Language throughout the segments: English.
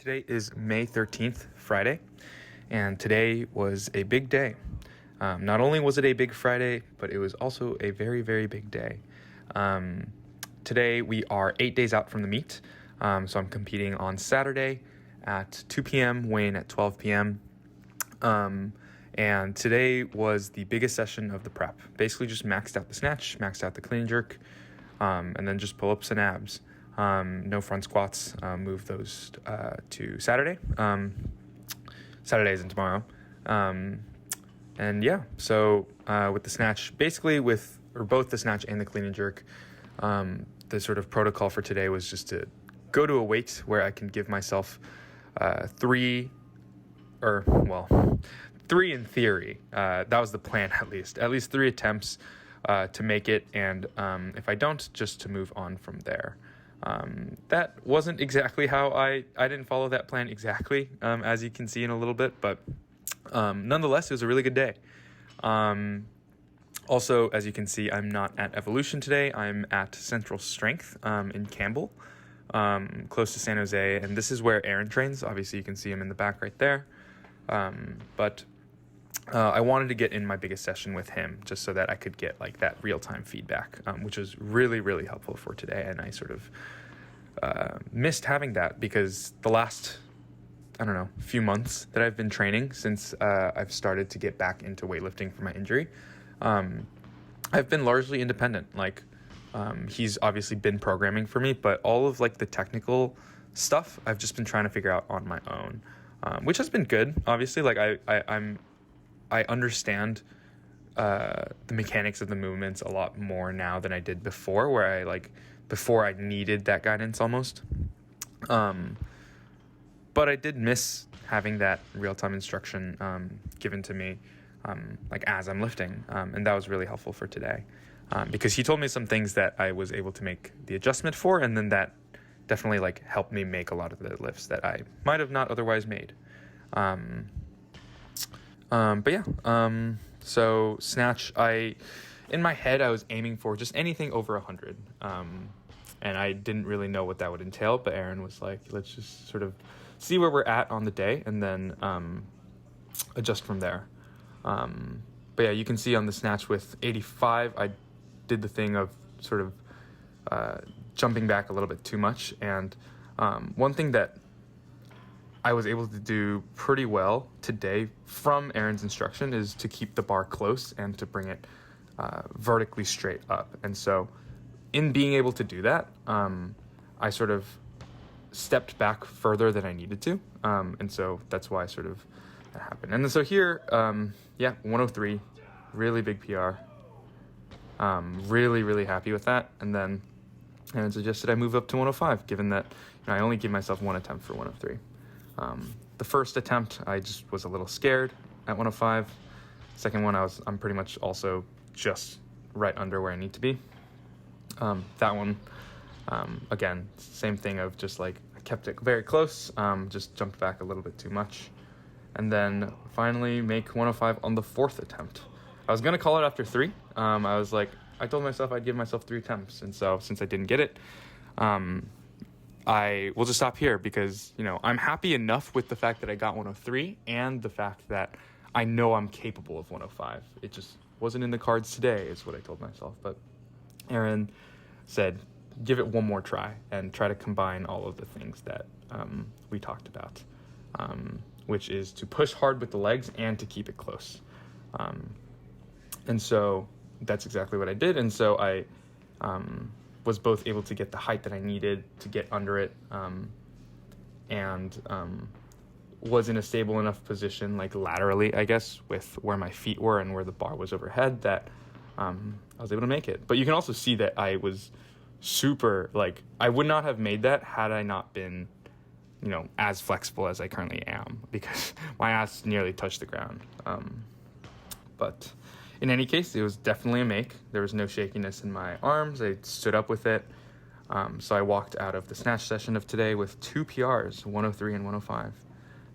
Today is May 13th, Friday, and today was a big day. Not only was it a big Friday, but it was also a very, very big day. Today we are 8 days out from the meet, so I'm competing on Saturday at 2 p.m., weigh-in at 12 p.m., and today was the biggest session of the prep. Basically just maxed out the snatch, maxed out the clean and jerk, and then just pull-ups and abs. No front squats, move those to Saturday. Saturday isn't tomorrow. And yeah, so with the snatch, basically with both the snatch and the clean and jerk, the sort of protocol for today was just to go to a weight where I can give myself three in theory. That was the plan, at least 3 attempts to make it, and if I don't, just to move on from there. That wasn't exactly how I didn't follow that plan exactly, as you can see in a little bit, but nonetheless, it was a really good day. Also, as you can see, I'm not at Evolution today. I'm at Central Strength in Campbell, close to San Jose, and this is where Aaron trains. Obviously, you can see him in the back right there. But I wanted to get in my biggest session with him just so that I could get like that real-time feedback, which was really, really helpful for today. And I sort of missed having that because the last, few months that I've been training since I've started to get back into weightlifting for my injury, I've been largely independent. Like he's obviously been programming for me, but all of like the technical stuff I've just been trying to figure out on my own, which has been good. Obviously, like I understand the mechanics of the movements a lot more now than I did before, where before I needed that guidance almost. But I did miss having that real-time instruction given to me as I'm lifting, and that was really helpful for today because he told me some things that I was able to make the adjustment for, and then that definitely helped me make a lot of the lifts that I might have not otherwise made. So snatch, in my head, I was aiming for just anything over 100. And I didn't really know what that would entail, but Aaron was like, let's just sort of see where we're at on the day and then, adjust from there. But yeah, you can see on the snatch with 85, I did the thing of sort of, jumping back a little bit too much. And, one thing that I was able to do pretty well today from Aaron's instruction is to keep the bar close and to bring it vertically straight up. And so in being able to do that, I sort of stepped back further than I needed to. And so that's why sort of that happened. And so here, 103, really big PR. Really, really happy with that. And then Aaron suggested I move up to 105, given that I only give myself one attempt for 103. The first attempt, I just was a little scared at 105. Second one, I'm pretty much also just right under where I need to be. That one, again, same thing of just I kept it very close, just jumped back a little bit too much. And then finally make 105 on the fourth attempt. I was going to call it after 3. I told myself I'd give myself 3 attempts. And so since I didn't get it, I will just stop here because, I'm happy enough with the fact that I got 103 and the fact that I know I'm capable of 105. It just wasn't in the cards today is what I told myself. But Aaron said, give it one more try and try to combine all of the things that we talked about, which is to push hard with the legs and to keep it close. And so that's exactly what I did. And so I was both able to get the height that I needed to get under it, and was in a stable enough position, laterally, I guess, with where my feet were and where the bar was overhead, that I was able to make it. But you can also see that I was super, I would not have made that had I not been, as flexible as I currently am, because my ass nearly touched the ground. But in any case, it was definitely a make. There was no shakiness in my arms. I stood up with it. So I walked out of the snatch session of today with 2 PRs, 103 and 105.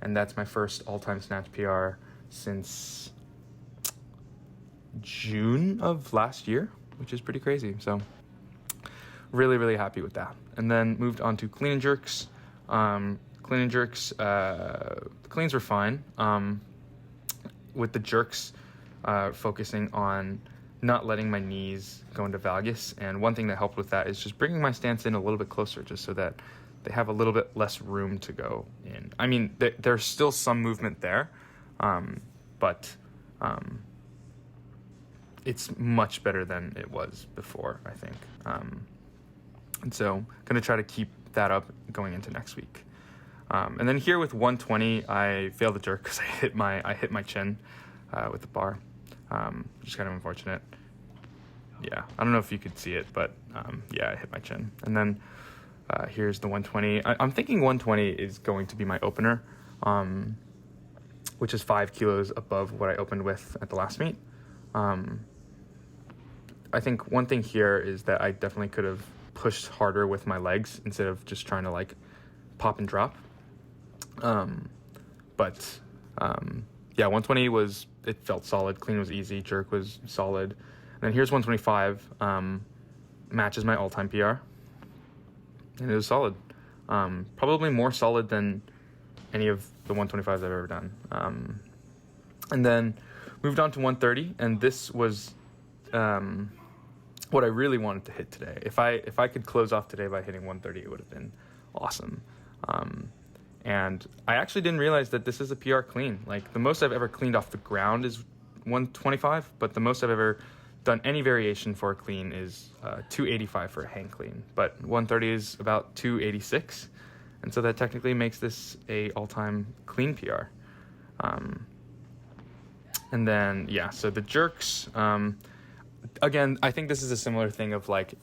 And that's my first all-time snatch PR since June of last year, which is pretty crazy. So really, really happy with that. And then moved on to clean and jerks. Clean and jerks, the cleans were fine. With the jerks, focusing on not letting my knees go into valgus. And one thing that helped with that is just bringing my stance in a little bit closer, just so that they have a little bit less room to go in. I mean, there's still some movement there, but it's much better than it was before, I think. And so I'm going to try to keep that up going into next week. And then here with 120, I failed the jerk because I hit my chin with the bar, which is kind of unfortunate. Yeah, I don't know if you could see it, but yeah, I hit my chin. And then here's the 120. I'm thinking 120 is going to be my opener, which is 5 kilos above what I opened with at the last meet. I think one thing here is that I definitely could have pushed harder with my legs instead of just trying to like pop and drop. But yeah, 120 it felt solid. Clean was easy. Jerk was solid. And then here's 125, matches my all-time PR. And it was solid. Probably more solid than any of the 125s I've ever done. And then moved on to 130, and this was what I really wanted to hit today. If I could close off today by hitting 130, it would have been awesome. And I actually didn't realize that this is a PR clean. Like, the most I've ever cleaned off the ground is 125, but the most I've ever done any variation for a clean is 285 for a hang clean. But 130 is about 286, and so that technically makes this a all-time clean PR. And then, yeah, so the jerks, again, I think this is a similar thing of like,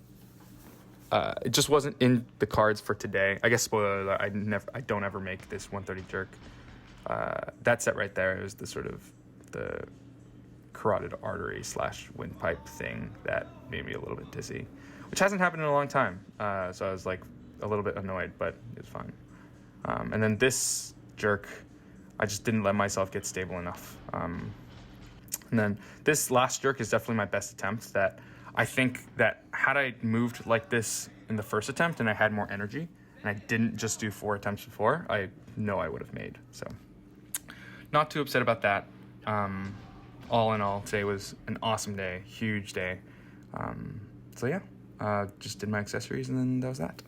it just wasn't in the cards for today. I guess, spoiler alert, I don't ever make this 130 jerk. That set right there is the sort of the carotid artery / windpipe thing that made me a little bit dizzy, which hasn't happened in a long time. So I was like a little bit annoyed, but it's fine. And then this jerk, I just didn't let myself get stable enough. And then this last jerk is definitely my best attempt. That I think that had I moved like this in the first attempt and I had more energy and I didn't just do 4 attempts before, I know I would have made. So not too upset about that. All in all, today was an awesome day, huge day. So yeah, just did my accessories and then that was that.